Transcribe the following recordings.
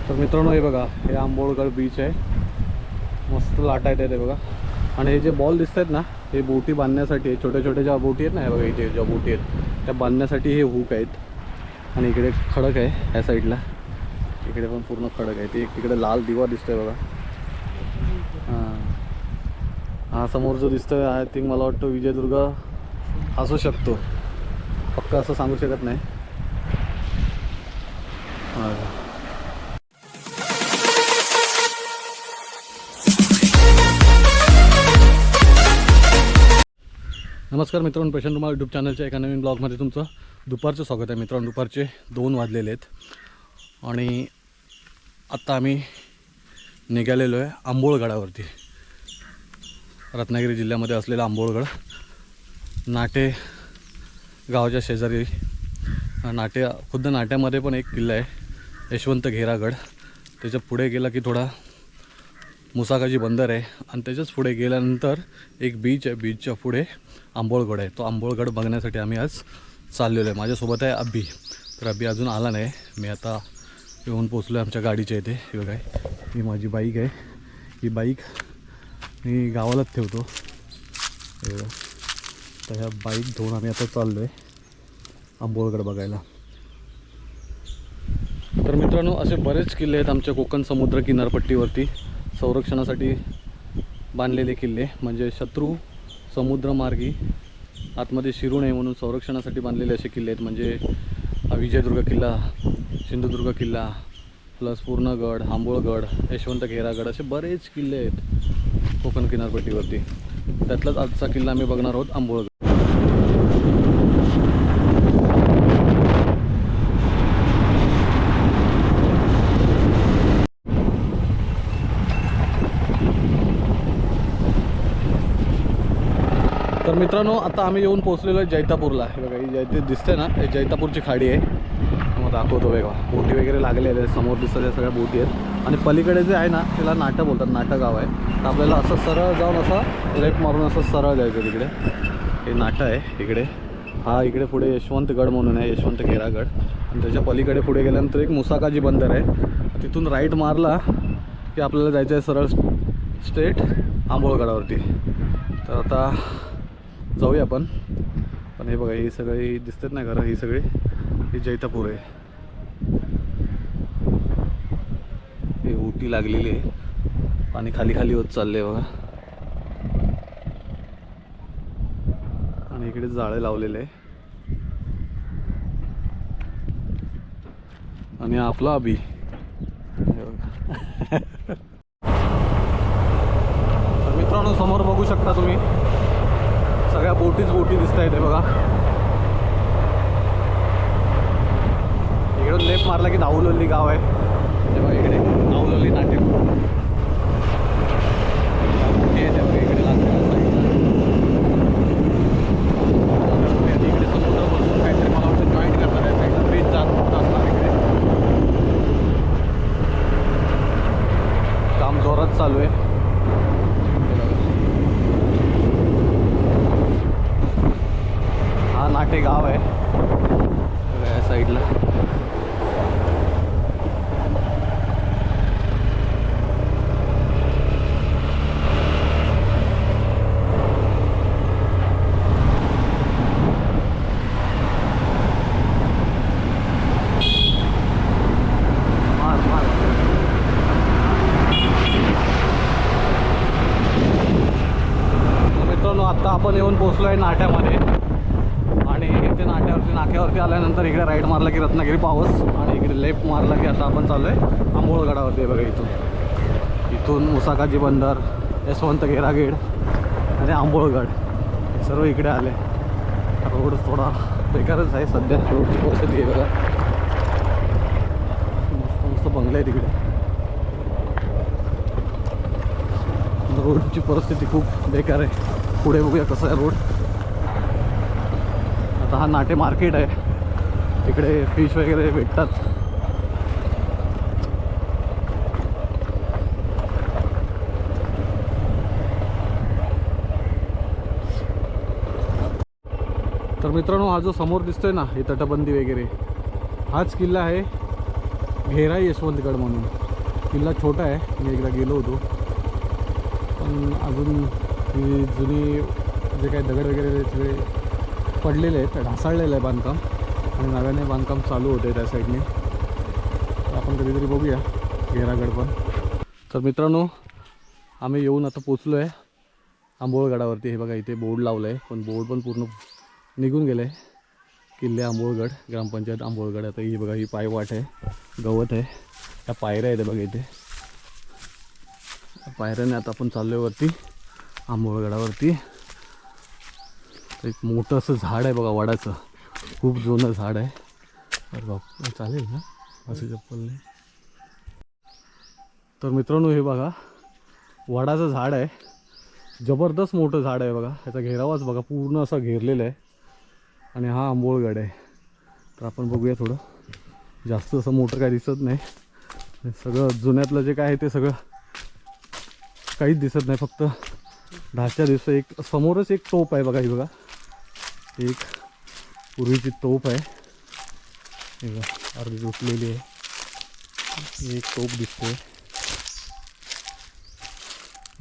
तर मित्रांनो हे बघा, हे आंबोळगड बीच आहे. मस्त लाटा आहेत ते बघा. आणि हे जे बॉल दिसत आहेत ना, हे बोटी बांधण्यासाठी, छोट्या छोट्या ज्या बोटी आहेत ना, हे बघा इथे ज्या बोटी आहेत त्या बांधण्यासाठी हे हुक आहेत. आणि इकडे खडक आहे ह्या साईडला, इकडे पण पूर्ण खडक आहे. ते तिकडे लाल दिवा दिसतोय बघा. हा समोर जो दिसतोय आय थिंक मला वाटतं विजयदुर्ग असू शकतो, पक्का असं सांगू शकत नाही. नमस्कार मित्रांनो, प्रशांत रुमाल यूट्यूब चॅनलच्या एका नवीन ब्लॉगमध्ये तुमचं दुपारचं स्वागत आहे. मित्रांनो दुपारचे 2 वाजलेले आहेत आणि आत्ता आम्ही निघालेलो आहे आंबोळगडावरती. रत्नागिरी जिल्ह्यामध्ये असलेला आंबोळगड, नाटे गावाच्या शेजारी. नाटे खुद्द नाट्यामध्ये पण एक किल्ला आहे यशवंत घेरागड. त्याच्या पुढे गेला की थोडा मुसाकाजी बंदर आहे आणि त्याच्याच पुढे गेल्यानंतर एक बीच आहे. बीचच्या पुढे आंबोळगड आहे. तो आंबोळगड बघण्यासाठी आम्ही आज चाललेलो आहे. माझ्यासोबत आहे अब्बी. तर अब्बी अजून आला नाही. मी आता येऊन पोचलो आहे आमच्या गाडीच्या इथे. हे बघा, ही माझी बाईक आहे. ही बाईक मी गावालाच ठेवतो. तर ह्या बाईक घेऊन आम्ही आता चाललो आहे आंबोळगड बघायला. तर मित्रांनो असे बरेच किल्ले आहेत आमच्या कोकण समुद्र किनारपट्टीवरती, संरक्षणासाठी बांधलेले किल्ले. म्हणजे शत्रू समुद्रमार्गी आतमध्ये शिरू नये म्हणून संरक्षणासाठी बांधलेले असे किल्ले आहेत. म्हणजे विजयदुर्ग किल्ला, सिंधुदुर्ग किल्ला, प्लस पूर्णगड, आंबोळगड, यशवंत घेरागड, असे बरेच किल्ले आहेत कोकण किनारपट्टीवरती. त्यातलाच आजचा किल्ला आम्ही बघणार आहोत, आंबोळगड. तर मित्रांनो आता आम्ही येऊन पोचलेलो आहे जैतापूरला. हे बघा, ही जैते दिसते ना, हे जैतापूरची खाडी आहे. मग दाखवतो बघा, बोटी वगैरे लागलेले आहेत. समोर दिसतात त्या सगळ्या बोटी आहेत. आणि पलीकडे जे आहे ना त्याला नाटं बोलतात, नाटं गाव आहे. तर आपल्याला असं सरळ जाऊन असं लेफ्ट मारून असं सरळ जायचं तिकडे. हे नाटं आहे इकडे. हा इकडे पुढे यशवंतगड म्हणून आहे, यशवंत घेरागड. आणि त्याच्या पलीकडे पुढे गेल्यानंतर एक मुसाकाजी बंदर आहे. तिथून राईट मारला की आपल्याला जायचं आहे सरळ स्ट्रेट आंबोळगडावरती. तर आता जाऊया आपण. पण हे बघा, ही सगळी दिसतात ना घरं, ही सगळी ही जैतापूर आहे. हे उटी लागलेली आहे, पाणी खाली खाली होत चालले बघा. आणि इकडे जाळे लावलेले आहे. आणि आपला अभि तर मित्रांनो समोर बघू शकता तुम्ही, सगळ्या बोटी दिसत आहेत. बघा इकडून लेफ्ट मारला की दाऊलोली गाव आहे. तेव्हा इकडे दाऊलोली नाटे बोटी आहे. तेव्हा इकडे लागलेलं इकडे समुद्र बसून काहीतरी मला वाटतं जॉईंट करणार आहे. साईडला ब्रिज जात असणार. इकडे काम जोरात चालू आहे. नाटे गाव आहे या साईडला. मित्रांनो आत्ता आपण येऊन पोचलो आहे नाट्यामध्ये. आणि इथे नाक्यावरती आल्यानंतर इकडे राईट मारला की रत्नागिरी पावस, आणि इकडे लेफ्ट मारला की आता आपण चाललो आहे आंबोळगडावरती. बघा इथून मुसाकाजी बंदर, यशवंत घेरागड आणि आंबोळगड सर्व इकडे आले. रोड थोडा बेकारच आहे सध्या, रोडची परिस्थिती आहे बघा. मस्त मस्त बंगले आहे तिकडे. रोडची परिस्थिती खूप बेकार आहे. पुढे बघूया कसं आहे रोड. आता हा नाटे मार्केट आहे, तिकडे फिश वगैरे भेटतात. तर मित्रांनो हा जो समोर दिसतोय ना, ही तटबंदी वगैरे, हाच किल्ला आहे घेरा यशवंतगड म्हणून. किल्ला छोटा आहे, मी एकदा गेलो होतो, पण अजून ही जुनी जे काही दगड वगैरे सगळे पडलेले आहेत, ढासाळलेलं आहे बांधकाम, आणि नव्याने बांधकाम चालू होते त्या साईडने. तर आपण कधीतरी बघूया घेरागड पण. तर मित्रांनो, आम्ही येऊन आता पोचलो आहे आंबोळगडावरती. हे बघा इथे बोर्ड लावलं आहे, पण बोर्ड पण पूर्ण निघून गेलं आहे. किल्ले आंबोळगड, ग्रामपंचायत आंबोळगड. आता ही बघा, ही पायवाट आहे, गवत आहे, त्या पायऱ्या आहेत बघा इथे. पायऱ्याने आता आपण चाललो आहे वरती आंबोळगडावरती. एक मोठं असं झाड आहे बघा, वडाचं, खूप जुनं झाड आहे. अरे बाप, चालेल ना असं चप्पल नाही. तर मित्रांनो, हे बघा वडाचं झाड आहे, जबरदस्त मोठं झाड आहे बघा. याचा घेरावाच बघा पूर्ण असा घेरलेला आहे, आणि हा आंबोळगड आहे. तर आपण बघूया, थोडं जास्त असं मोठं काही दिसत नाही, सगळं जुन्यातलं जे काय आहे ते सगळं काहीच दिसत नाही, फक्त ढाचा दिसतं. एक समोरच एक तोफ आहे बघा, ही बघा एक पूर्वीची तोफ आहे, हे बघा अर्धी तुटलेली आहे. एक तोफ दिसते,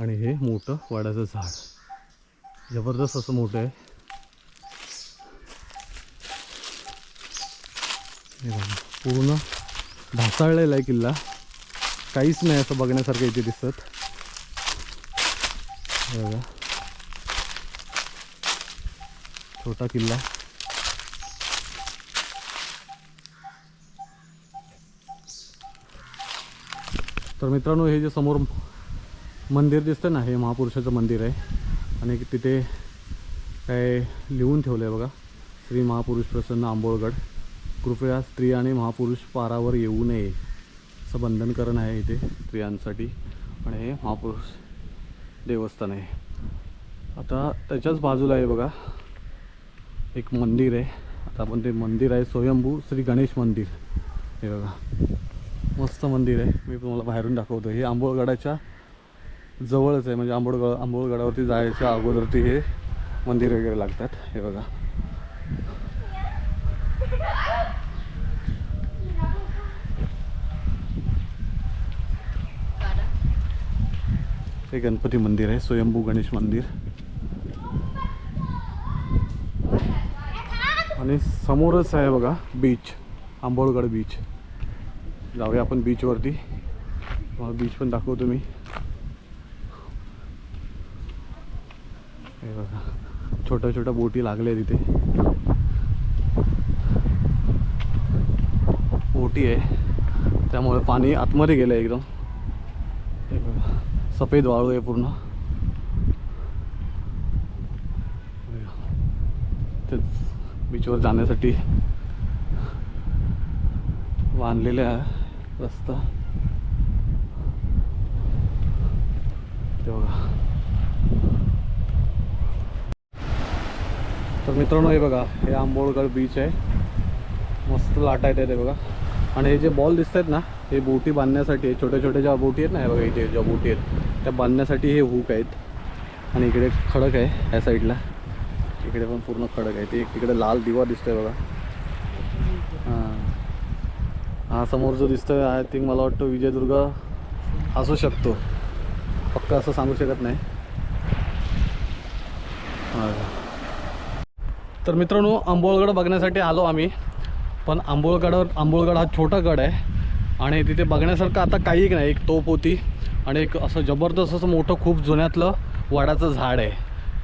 आणि हे मोठं वडाचं झाड जबरदस्त असं मोठं आहे. हे बघा पूर्ण ढासाळलेला आहे किल्ला, काहीच नाही असं बघण्यासारखं इथे दिसत. हे बघा छोटा किल्ला. तर मित्रांनो, हे जे समोर मंदिर दिसतं ना, हे महापुरुषाचं मंदिर आहे, आणि तिथे काय लिहून ठेवलं आहे बघा, श्री महापुरुष प्रसन्न आंबोळगड, कृपया स्त्री आणि महापुरुष पारावर येऊ नये, असं बंधनकरण आहे इथे स्त्रियांसाठी. आणि हे महापुरुष देवस्थान आहे. आता त्याच्याच बाजूला आहे बघा एक मंदिर आहे. आता आपण ते मंदिर आहे स्वयंभू श्री गणेश मंदिर. हे बघा मस्त मंदिर आहे, मी तुम्हाला बाहेरून दाखवतो. हे आंबोळगडाच्या जवळच आहे, म्हणजे आंबोळगडावरती जायच्या अगोदरती हे मंदिर वगैरे लागतात. हे बघा हे गणपती मंदिर आहे, स्वयंभू गणेश मंदिर. आणि समोरच आहे बघा बीच, आंबोळगड बीच. जाऊया आपण बीचवरती, तुम्हाला बीच पण दाखवतो मी. हे बघा छोट्या छोट्या बोटी लागल्या तिथे, बोटी आहे त्यामुळे पाणी आतमध्ये गेलं आहे एकदम. हे बघा सफेद वाळू आहे पूर्ण. तेच बीचवर जाण्यासाठी बांधलेला आहे रस्ता. ते बघा. तर मित्रांनो, हे बघा हे आंबोळगड बीच आहे, मस्त लाटा आहेत ते बघा. आणि हे जे बॉल दिसत आहेत ना, हे बोटी बांधण्यासाठी, छोट्या छोट्या ज्या बोटी आहेत ना, हे बघा इथे ज्या बोटी आहेत त्या बांधण्यासाठी हे हुक आहेत. आणि इकडे खडक आहे या साईडला, इकडे पण पूर्ण खडक आहे. ते तिकडे लाल दिवा दिसतोय बघा. हा समोर जो दिसतोय आय थिंक मला वाटतं विजयदुर्ग असू शकतो, फक्त असं सांगू शकत नाही. तर मित्रांनो, आंबोळगड बघण्यासाठी आलो आम्ही, पण आंबोळगड हा छोटा गड आहे, आणि तिथे बघण्यासारखं आता काही नाही. एक तोफ होती, आणि एक असं जबरदस्त असं मोठं खूप जुन्यातलं वडाचं झाड आहे,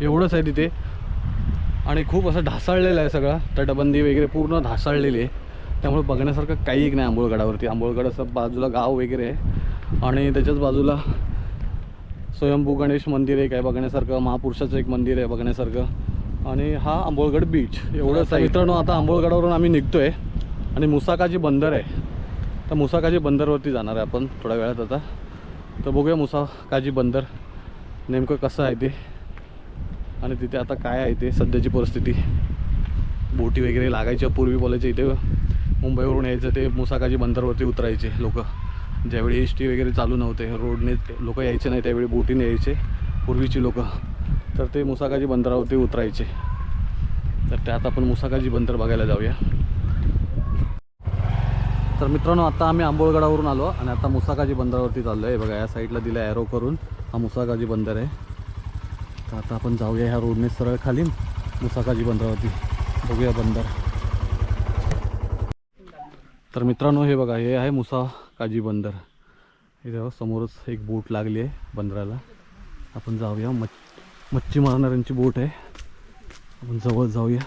एवढंच आहे तिथे. आणि खूप असं ढासाळलेलं आहे सगळं, तटबंदी वगैरे पूर्ण ढासाळलेली आहे, त्यामुळे बघण्यासारखं काही नाही आंबोळगडावरती. आंबोळगड असं बाजूला गाव वगैरे आहे, आणि त्याच्याच बाजूला स्वयंभू गणेश मंदिर एक आहे बघण्यासारखं, महापुरुषाचं एक मंदिर आहे बघण्यासारखं, आणि हा आंबोळगड बीच एवढंच आहे. मित्रांनो, आता आंबोळगडावरून आम्ही निघतो आहे, आणि मुसाकाजी बंदर आहे, तर मुसाकाजी बंदरवरती जाणार आहे आपण थोड्या वेळात आता. तर बघूया मुसाकाजी बंदर नेमकं कसं आहे ते, आणि तिथे आता काय आहे ते सध्याची परिस्थिती. बोटी वगैरे लागायच्या पूर्वी बोलायचे इथे मुंबईवरून यायचं ते मुसाकाजी बंदरवरती उतरायचे लोक, ज्यावेळी एस टी वगैरे चालू नव्हते, रोडने लोक यायचे नाही, त्यावेळी बोटीने यायचे पूर्वीची लोक, तर ते मुसाकाजी बंदरावरती उतरायचे. तर त्यात आपण मुसाकाजी बंदर बघायला जाऊया. तर मित्रांनो आता आम्ही आंबोळगडावरून आलो आणि आता मुसाकाजी बंदरावरती चाललो आहे. बघा या साईडला दिलं ॲरो करून, हा मुसाकाजी बंदर आहे. तर आता आपण जाऊया ह्या रोडने सरळ खाली मुसाकाजी बंदरावरती, बघूया बंदर. तर मित्रांनो हे बघा, हे आहे मुसाकाजी बंदर. इथे समोरच एक बोट लागली आहे बंदराला. आपण जाऊया, मच्छी मारणाऱ्यांची बोट आहे, आपण जवळ जाऊया.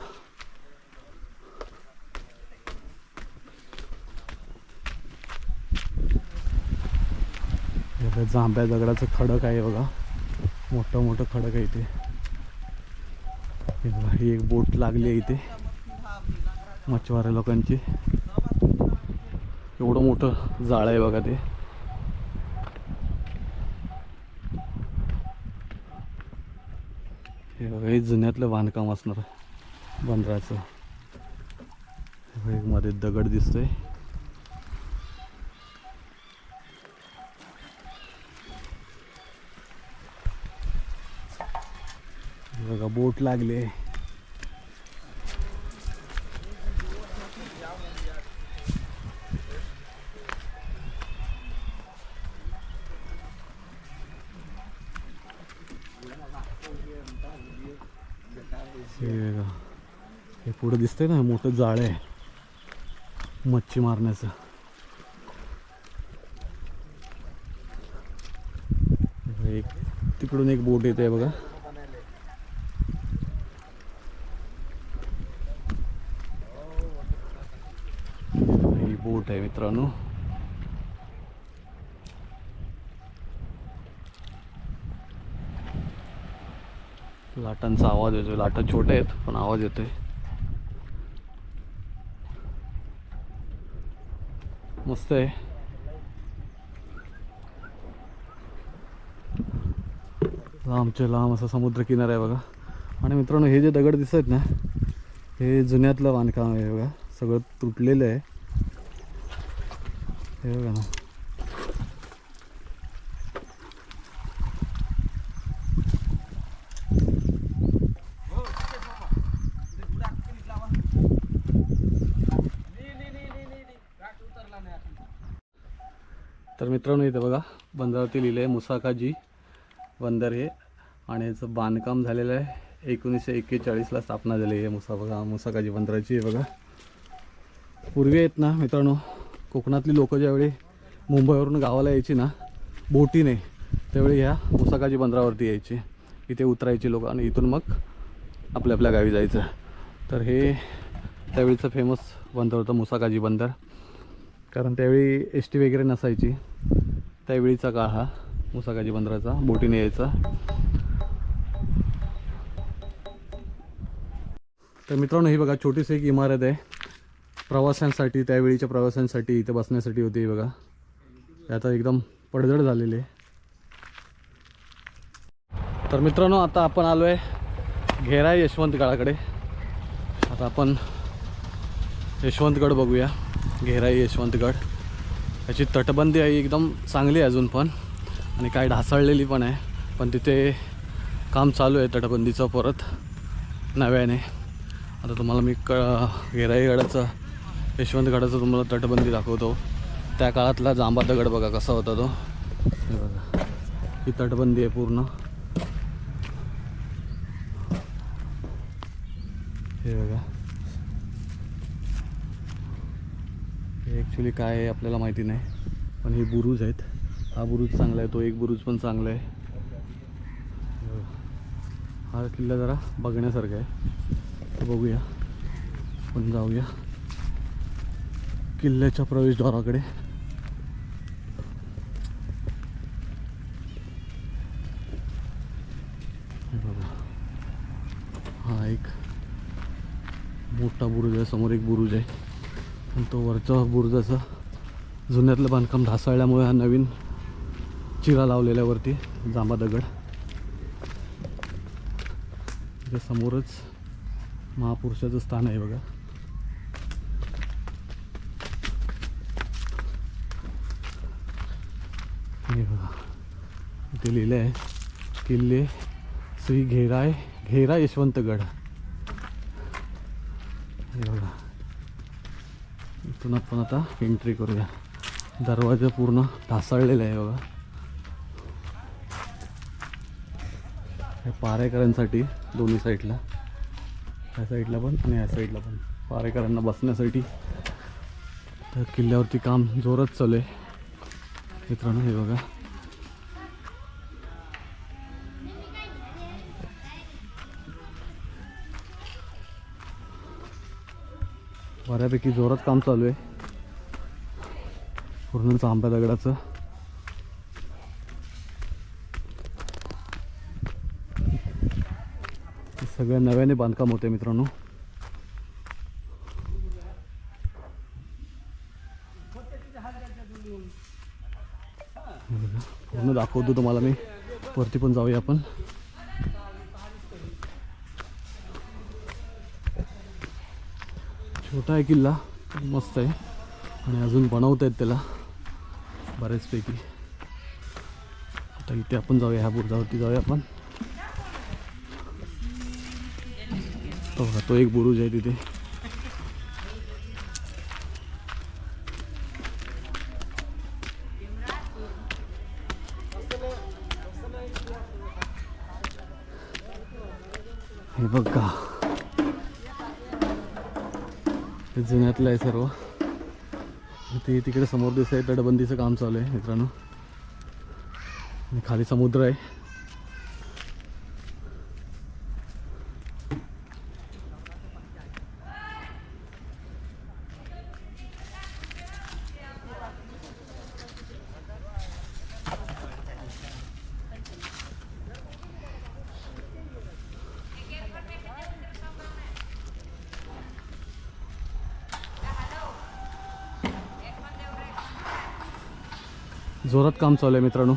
जांभ्या दगडाचं खडक आहे बघा, मोठं मोठं खडक आहे इथे. ही एक बोट लागली आहे इथे मच्छीमार लोकांची. एवढं मोठं जाळं आहे बघा ते. हे बघा, हे जुन्यातलं बांधकाम असणार बंदराचं. एक मध्ये दगड दिसतोय. बघा बोट लागली आहे. हे पुढे दिसतंय ना, मोठं जाळं आहे मच्छी मारण्याचं. एक तिकडून एक बोट येते बघा. ही बोट आहे मित्रांनो. लाटांचा आवाज येतोय. लाटा छोटे आहेत पण आवाज येतोय. मस्त आहे. लांबचे लांब असा समुद्र किनारा आहे बघा. आणि मित्रांनो हे जे दगड दिसत आहेत ना, हे जुन्यातलं बांधकाम आहे बघा. सगळं तुटलेलं आहे हे बघा ना. तर मित्रांनो इथे बघा बंदरावरती लिहिलं आहे मुसाकाजी बंदर हे. आणि याचं बांधकाम झालेलं आहे 1941ला स्थापना झाली आहे मुसाकाजी बंदराची. हे बघा, पूर्वी आहेत ना मित्रांनो, कोकणातली लोक ज्यावेळी मुंबईवरून गावाला यायची ना बोटीने, त्यावेळी ह्या मुसाकाजी बंदरावरती यायची. इथे उतरायची लोक आणि इथून मग आपल्या आपल्या गावी जायचं. तर हे त्यावेळीचं फेमस बंदर होतं मुसाकाजी बंदर. कारण त्यावेळी एस टी वगैरे नसायची. त्यावेळीचा काळ हा मुसाकाजी बंदराचा, बोटीने यायचा. तर मित्रांनो ही बघा छोटीशी एक इमारत आहे प्रवाशांसाठी, त्यावेळीच्या प्रवाशांसाठी इथे बसण्यासाठी होती. बघा आता एकदम पडझड झालेली आहे. तर मित्रांनो आता आपण आलो आहे घेराई यशवंतगडाकडे. आता आपण यशवंतगड बघूया. घेराई यशवंतगड, याची तटबंदी आहे एकदम चांगली आहे अजून पण, आणि काय ढासळलेली पण आहे. पण तिथे काम चालू आहे तटबंदीचं परत नव्याने. आता तुम्हाला मी घेराईगडाचं यशवंतगडाचं तुम्हाला तटबंदी दाखवतो. त्या काळातला जांभा दगड बघा कसा होता तो. हे बघा ही तटबंदी आहे पूर्ण. हे बघा हे ॲक्च्युली काय आहे आपल्याला माहिती नाही, पण हे बुरुज आहेत. हा बुरुज चांगला आहे, तो एक बुरुज पण चांगला आहे. हा किल्ला जरा बघण्यासारखा आहे, तर बघूया. आपण जाऊया किल्ल्याच्या प्रवेशद्वाराकडे. बघा हा एक मोठा बुरुज आहे, समोर एक बुरुज आहे. आणि तो वरचा बुरुजाचा जुन्यातलं बांधकाम ढासळल्यामुळे हा नवीन चिरा लावलेल्या वरती जांभा दगड. इथे समोरच महापुरुषाचं स्थान आहे बघा. हे बघा इथे लिहिलं आहे किल्ले श्री घेरा यशवंतगड. हे बघा इथून आपण आता एंट्री करूया. दरवाजा पूर्ण ढासळलेला आहे बघा. हे पारेकरांसाठी दोन्ही साईडला, ह्या साईडला पण आणि ह्या साईडला पण पारेकरांना बसण्यासाठी. तर किल्ल्यावरती काम जोरात चालू आहे मित्रांनो. हे बघा बऱ्यापैकी जोरात काम चालू आहे पूर्ण तांब्या दगडाचं. सगळ्या नव्याने बांधकाम होते मित्रांनो. पूर्ण दाखवतो तुम्हाला मी. वरती पण जाऊया आपण. छोटा आहे किल्ला, मस्त आहे आणि अजून बनवत आहेत त्याला बऱ्याचपैकी. आता इथे आपण जाऊया, ह्या बुरुजावरती जाऊया आपण. तो एक बुरुज आहे तिथे. हे बघा हे जुन्यातलं आहे सर्व. ते तिकडे समोर दिसत आहे तटबंदीचं काम चालू आहे मित्रांनो. आणि खाली समुद्र आहे. जोरात काम चालू आहे मित्रांनो.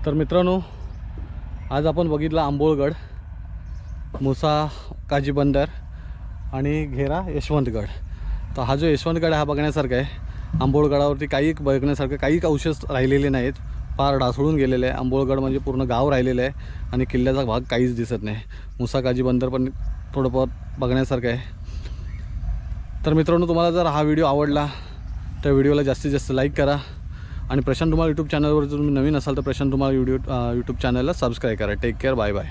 तर मित्रांनो आज आपण बघितलं आंबोळगड, मुसा काजी बंदर आणि घेरा यशवंतगड. तर हा जो यशवंतगड हा बघण्यासारखा आहे. आंबोळगडावरती काही बघण्यासारखं काही अवशेष राहिलेले नाहीत, फार ढासळून गेलेले आहे. आंबोळगड म्हणजे पूर्ण गाव राहिलेलं आहे आणि किल्ल्याचा भाग काहीच दिसत नाही. मुसा काजी बंदर पण थोडं बहुत बघण्यासारखं आहे. तर मित्रांनो तुम्हाला जर हा व्हिडिओ आवडला तर व्हिडिओला जास्तीत जास्त लाईक करा आणि प्रशांत धुमाळ यूट्यूब चॅनलवर जर तुम्ही नवीन असाल तर प्रशांत धुमाळ यूट्यूब चॅनलला सबस्क्राईब करा. Take care, bye bye.